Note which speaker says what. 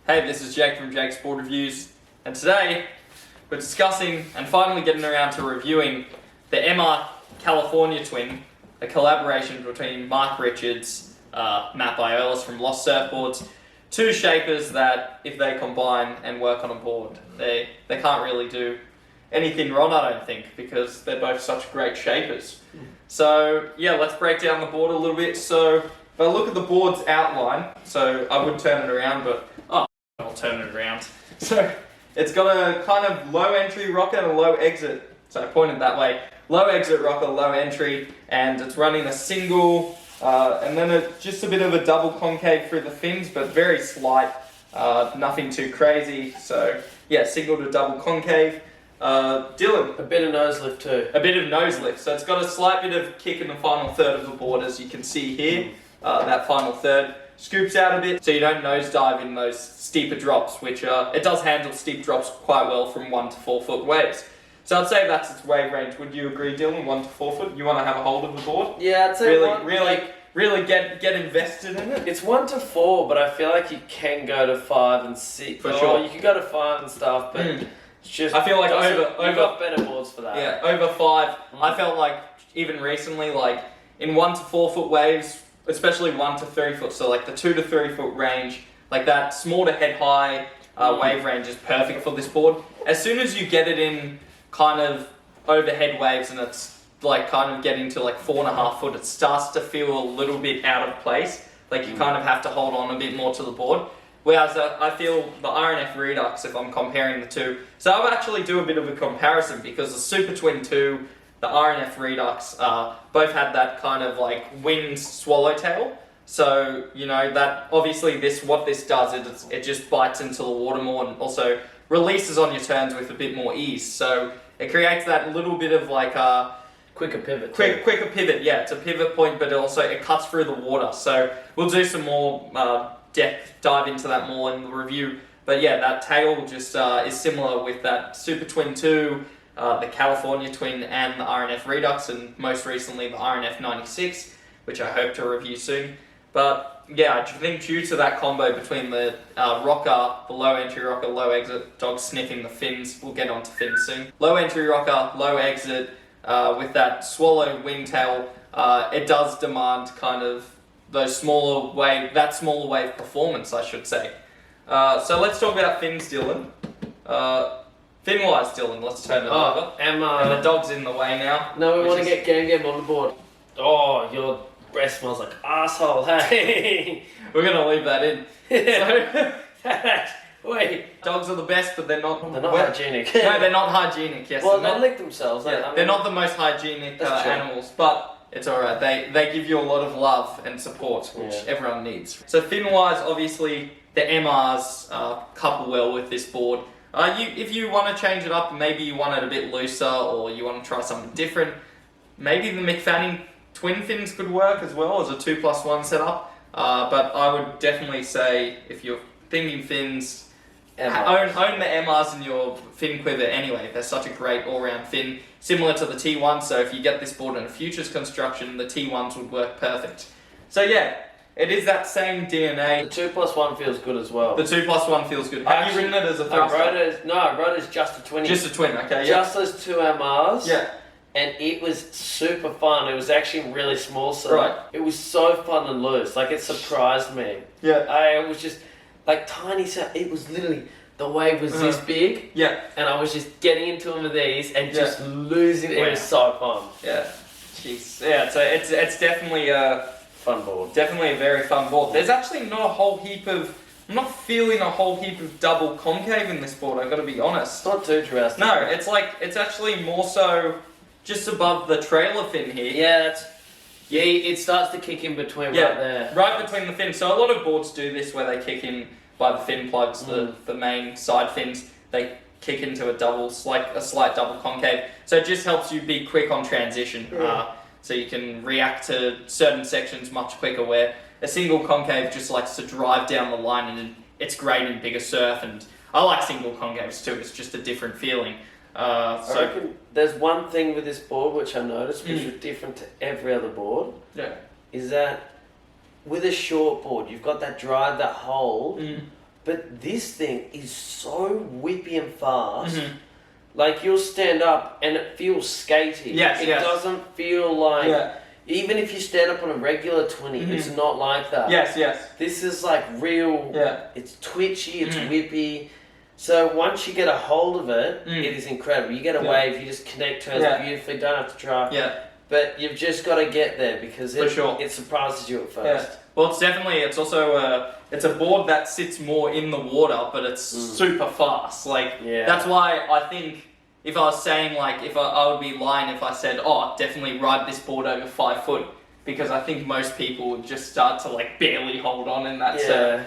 Speaker 1: Hey, this is Jake from Jake's Board Reviews, and today we're discussing and finally getting around to reviewing the MR California Twin, a collaboration between Mark Richards, Matt Biolos from Lost Surfboards, two shapers that, if they combine and work on a board, they can't really do anything wrong, I don't think, because they're both such great shapers. So yeah, let's break down the board a little bit. So if I look at the board's outline, so I would turn it around, but I'll turn it around. So it's got a kind of low entry rocker and a low exit. So I pointed that way. Low exit rocker, low entry, and it's running a single, and then just a bit of a double concave through the fins, but very slight, nothing too crazy. So yeah, single to double concave. Dylan.
Speaker 2: A bit of nose lift too.
Speaker 1: A bit of nose lift. So it's got a slight bit of kick in the final third of the board, as you can see here. That final third scoops out a bit, so you don't nosedive in those steeper drops, which it does handle steep drops quite well from 1 to 4 foot waves. So I'd say that's its wave range. Would you agree, Dylan? 1 to 4 foot. You want to have a hold of the board?
Speaker 2: Yeah, I'd say
Speaker 1: really get invested in it.
Speaker 2: It's 1 to 4, but I feel like you can go to 5 and 6.
Speaker 1: For sure.
Speaker 2: You can go to 5 and stuff, but it's just.
Speaker 1: I feel like
Speaker 2: you've got better boards for that.
Speaker 1: Yeah, over 5. I felt like even recently, like in 1 to 4 foot waves, especially 1 to 3 foot. So like the 2 to 3 foot range, like that small to head high wave range is perfect for this board. As soon as you get it in kind of overhead waves and it's like kind of getting to like 4.5 foot, it starts to feel a little bit out of place. Like you kind of have to hold on a bit more to the board. Whereas I feel the RNF Redux, if I'm comparing the two, so I'll actually do a bit of a comparison because the Super Twin 2, the RNF Redux, both had that kind of like winged swallowtail. So, you know, that obviously what this does is it just bites into the water more and also releases on your turns with a bit more ease. So it creates that little bit of like a
Speaker 2: quicker pivot.
Speaker 1: Quicker pivot, yeah. It's a pivot point, but it cuts through the water. So we'll do some more dive into that more in the review. But yeah, that tail just is similar with that Super Twin 2, the California Twin, and the RNF Redux, and most recently the RNF 96, which I hope to review soon. But yeah, I think due to that combo between the rocker, the low entry rocker, low exit, dog sniffing the fins, we'll get onto fins soon. Low entry rocker, low exit, with that swallow wingtail, it does demand kind of those smaller wave performance, I should say. So let's talk about fins, Dylan. Fin-wise, Dylan, let's turn it over. And the dog's in the way now.
Speaker 2: No, we want to get Game on the board. Oh, your breath smells like arsehole, hey?
Speaker 1: We're going to leave that in. So,
Speaker 2: wait.
Speaker 1: Dogs are the best, but they're not
Speaker 2: hygienic.
Speaker 1: No, they're not hygienic, yes.
Speaker 2: Well, they lick themselves.
Speaker 1: They're not the most hygienic animals, but it's alright. They give you a lot of love and support, which everyone needs. So fin-wise, obviously, the MRs couple well with this board. If you want to change it up, maybe you want it a bit looser or you want to try something different, maybe the McFanning twin fins could work as well as a 2+1 setup. But I would definitely say if you're thinking fins, own the MRs in your fin quiver anyway. They're such a great all-round fin, similar to the T1. So if you get this board in a futures construction, the T1s would work perfect. So yeah. It is that same DNA.
Speaker 2: The 2+1 feels good as well.
Speaker 1: The 2+1 feels good. Have you written it as a thruster?
Speaker 2: I wrote it as just a twin.
Speaker 1: Just a twin, okay, yeah.
Speaker 2: Just those 2 MRs.
Speaker 1: Yeah.
Speaker 2: And it was super fun. It was actually really small, so it was so fun and loose. Like, it surprised me.
Speaker 1: Yeah.
Speaker 2: It was just, like, tiny. It was literally, the wave was this big.
Speaker 1: Yeah.
Speaker 2: And I was just getting into them with these and just losing it. It was so fun.
Speaker 1: Yeah. Jeez. Yeah, so it's definitely
Speaker 2: fun board.
Speaker 1: Definitely a very fun board. There's actually not a whole heap of... I'm not feeling a whole heap of double concave in this board, I've got to be honest.
Speaker 2: It's not too drastic.
Speaker 1: No, it's actually more so just above the trailer fin here.
Speaker 2: Yeah, it starts to kick in between right there.
Speaker 1: Right between the fins. So a lot of boards do this where they kick in by the fin plugs, the main side fins. They kick into a slight double concave. So it just helps you be quick on transition. So you can react to certain sections much quicker, where a single concave just likes to drive down the line, and it's great in bigger surf, and I like single concaves too. It's just a different feeling.
Speaker 2: I reckon there's one thing with this board which I noticed, which was different to every other board, is that with a short board, you've got that drive, that hold, But this thing is so whippy and fast.
Speaker 1: Mhm.
Speaker 2: Like, you'll stand up and it feels skatey.
Speaker 1: Yes,
Speaker 2: it
Speaker 1: yes.
Speaker 2: doesn't feel like...
Speaker 1: Yeah.
Speaker 2: Even if you stand up on a regular 20, it's not like that.
Speaker 1: Yes, yes.
Speaker 2: This is like real...
Speaker 1: Yeah.
Speaker 2: It's twitchy, it's whippy. So once you get a hold of it, it is incredible. You get a wave, you just connect to it beautifully, don't have to try.
Speaker 1: Yeah.
Speaker 2: But you've just got to get there because
Speaker 1: For sure.
Speaker 2: it surprises you at first.
Speaker 1: Yeah. Well, it's also it's a board that sits more in the water, but it's super fast. Like, that's why I think if I was saying, like, if I would be lying if I said, oh, definitely ride this board over 5 foot, because I think most people would just start to, like, barely hold on in that surf.